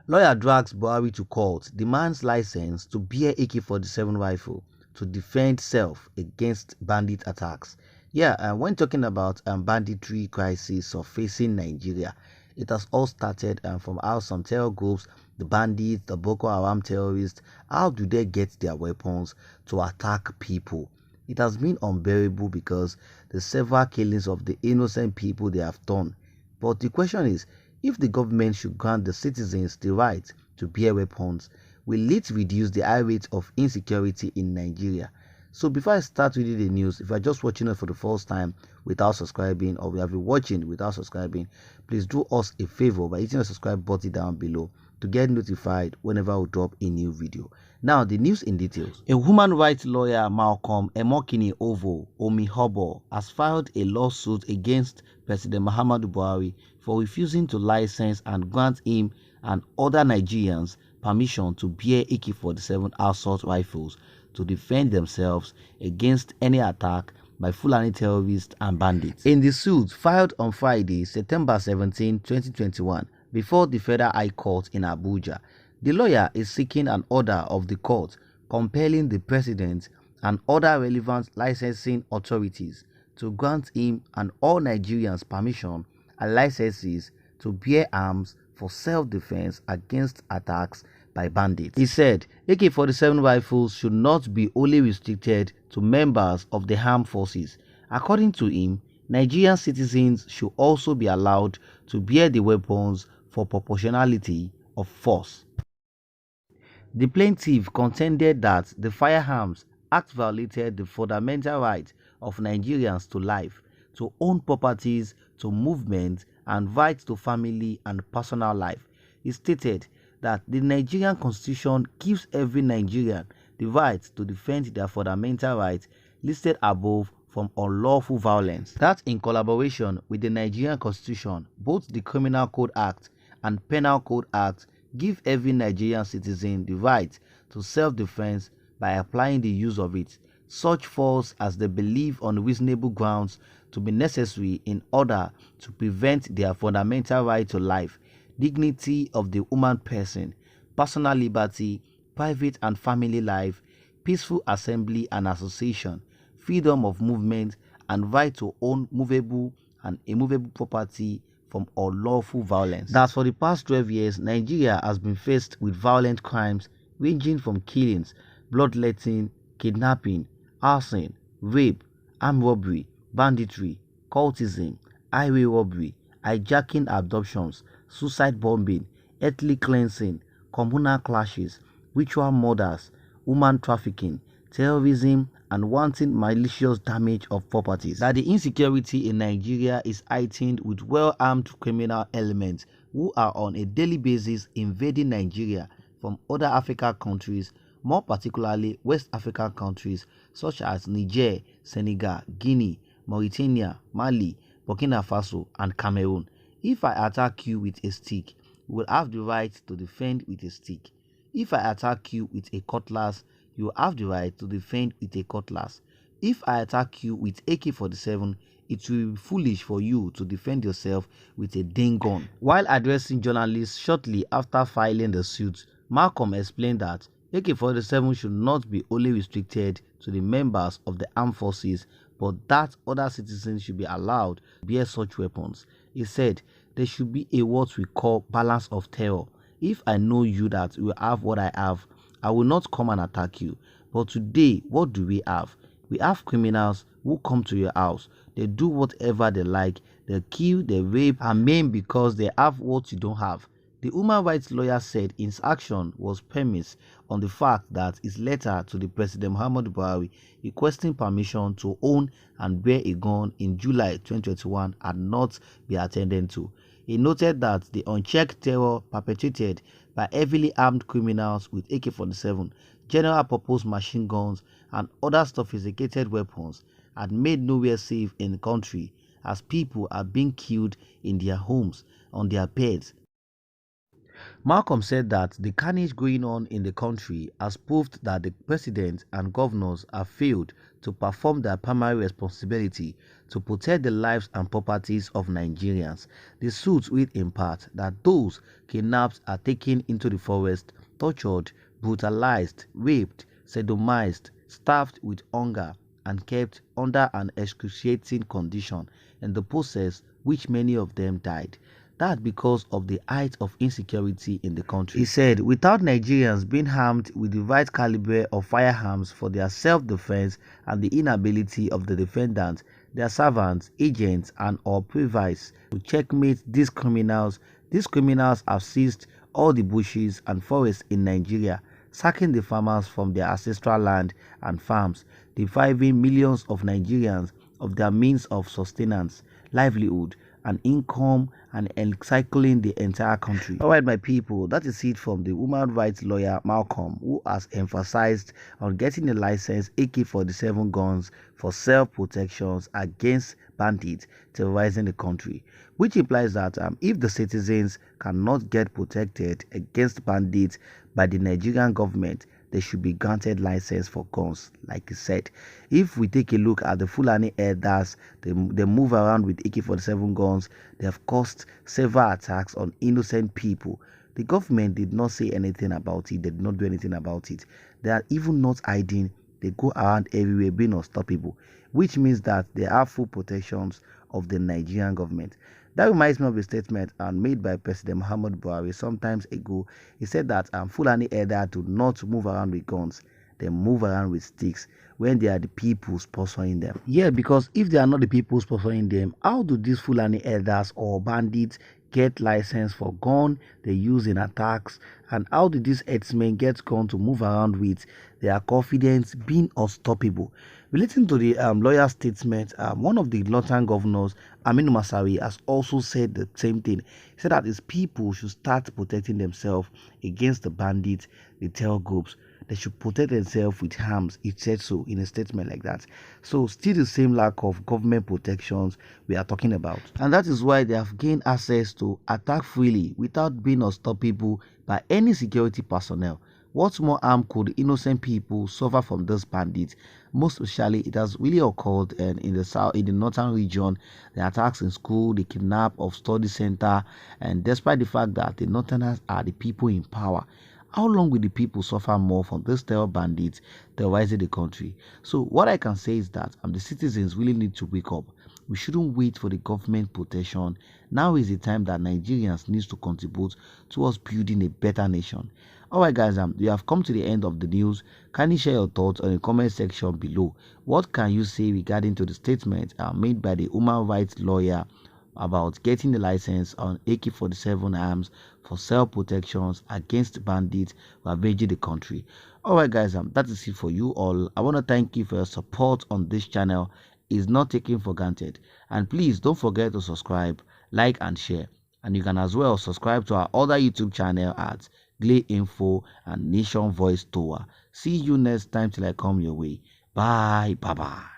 Lawyer drags Buhari to court, demands license to bear AK-47 rifle to defend self against bandit attacks. Yeah, when talking about banditry crisis surfacing Nigeria, it has all started from how some terror groups, the bandits, the Boko Haram terrorists, how do they get their weapons to attack people? It has been unbearable because the several killings of the innocent people they have done. But the question is, if the government should grant the citizens the right to bear weapons, will it reduce the high rate of insecurity in Nigeria? So before I start reading the news, if you're just watching it for the first time without subscribing, or we have been watching without subscribing, please do us a favor by hitting the subscribe button down below to get notified whenever we drop a new video. Now, the news in details. A human rights lawyer, Malcolm Emokini Ovo Omihobo, has filed a lawsuit against President Muhammadu Buhari for refusing to license and grant him and other Nigerians permission to bear AK-47 assault rifles to defend themselves against any attack by Fulani terrorists and bandits. In the suit filed on Friday, September 17, 2021, before the Federal High Court in Abuja, the lawyer is seeking an order of the court compelling the president and other relevant licensing authorities to grant him and all Nigerians permission and licenses to bear arms for self-defense against attacks by bandits. He said AK-47 rifles should not be only restricted to members of the armed forces. According to him, Nigerian citizens should also be allowed to bear the weapons for proportionality of force. The plaintiff contended that the Firearms Act violated the fundamental right of Nigerians to life, to own properties, to movement, and rights to family and personal life. He stated that the Nigerian Constitution gives every Nigerian the right to defend their fundamental rights listed above from unlawful violence. That in collaboration with the Nigerian Constitution, both the Criminal Code Act and Penal Code Act give every Nigerian citizen the right to self-defense by applying the use of it, such force as they believe on reasonable grounds to be necessary in order to prevent their fundamental right to life, dignity of the human person, personal liberty, private and family life, peaceful assembly and association, freedom of movement, and right to own movable and immovable property from unlawful violence. That for the past 12 years, Nigeria has been faced with violent crimes ranging from killings, bloodletting, kidnapping, arson, rape, armed robbery, banditry, cultism, highway robbery, hijacking abductions, suicide bombing, ethnic cleansing, communal clashes, ritual murders, human trafficking, terrorism, and wanton malicious damage of properties. That the insecurity in Nigeria is heightened with well-armed criminal elements who are on a daily basis invading Nigeria from other African countries, more particularly West African countries such as Niger, Senegal, Guinea, Mauritania, Mali, Burkina Faso, and Cameroon. If I attack you with a stick, you will have the right to defend with a stick. If I attack you with a cutlass, you have the right to defend with a cutlass. If I attack you with AK-47, it will be foolish for you to defend yourself with a dang gun. While addressing journalists shortly after filing the suit, Malcolm explained that AK-47 should not be only restricted to the members of the armed forces, but that other citizens should be allowed to bear such weapons. He said there should be a what we call balance of terror. If I know you that you have what I have, I will not come and attack you. But today, what do we have? We have criminals who come to your house. They do whatever they like. They kill, they rape, and maim because they have what you don't have. The human rights lawyer said his action was premised on the fact that his letter to the President Muhammadu Buhari requesting permission to own and bear a gun in July 2021 had not been attended to. He noted that the unchecked terror perpetrated by heavily armed criminals with AK-47, general-purpose machine guns, and other sophisticated weapons had made nowhere safe in the country, as people are being killed in their homes, on their beds. Malcolm said that the carnage going on in the country has proved that the president and governors have failed to perform their primary responsibility to protect the lives and properties of Nigerians. The suits read in part that those kidnapped are taken into the forest, tortured, brutalized, raped, sodomized, starved with hunger, and kept under an excruciating condition in the process, which many of them died. That because of the height of insecurity in the country. He said, without Nigerians being armed with the right caliber of firearms for their self-defense and the inability of the defendants, their servants, agents, and or privates to checkmate these criminals have seized all the bushes and forests in Nigeria, sacking the farmers from their ancestral land and farms, depriving millions of Nigerians of their means of sustenance, livelihood, and income, and encircling the entire country. All right, my people, that is it from the human rights lawyer Malcolm, who has emphasized on getting a licensed AK-47 guns for self-protections against bandits terrorizing the country, which implies that if the citizens cannot get protected against bandits by the Nigerian government, they should be granted license for guns. Like he said, if we take a look at the Fulani elders, they move around with AK-47 guns. They have caused several attacks on innocent people. The government did not say anything about it. They did not do anything about it. They are even not hiding. They go around everywhere being unstoppable, which means that they have full protections of the Nigerian government. That reminds me of a statement made by President Muhammadu Buhari sometimes ago. He said that Fulani elders do not move around with guns. They move around with sticks when they are the people sponsoring them. Yeah, because if they are not the people sponsoring them, how do these Fulani elders or bandits get license for gun they use in attacks? And how did these herdsmen get gun to move around with their confidence being unstoppable? Relating to the lawyer's statement, one of the Northern governors, Aminu Masari, has also said the same thing. He said that his people should start protecting themselves against the bandits, the terror groups. They should protect themselves with arms. He said so in a statement like that. So still the same lack of government protections we are talking about. And that is why they have gained access to attack freely without being unstoppable by any security personnel. What more harm could innocent people suffer from those bandits? Most especially, it has really occurred in the south, in the northern region. The attacks in school, the kidnap of study center, and despite the fact that the northerners are the people in power, how long will the people suffer more from these terror bandits terrorizing the country? So what I can say is that the citizens really need to wake up. We shouldn't wait for the government protection. Now is the time that Nigerians need to contribute towards building a better nation. Alright guys, we have come to the end of the news. Kindly share your thoughts on the comment section below. What can you say regarding to the statement made by the human rights lawyer about getting the license on AK-47 arms for self-protections against bandits ravaging the country? Alright guys, that is it for you all. I want to thank you for your support on this channel. It's not taken for granted. And please don't forget to subscribe, like and share. And you can as well subscribe to our other YouTube channel at Glay Info and Nation Voice Tour. See you next time till I come your way. Bye. Bye-bye.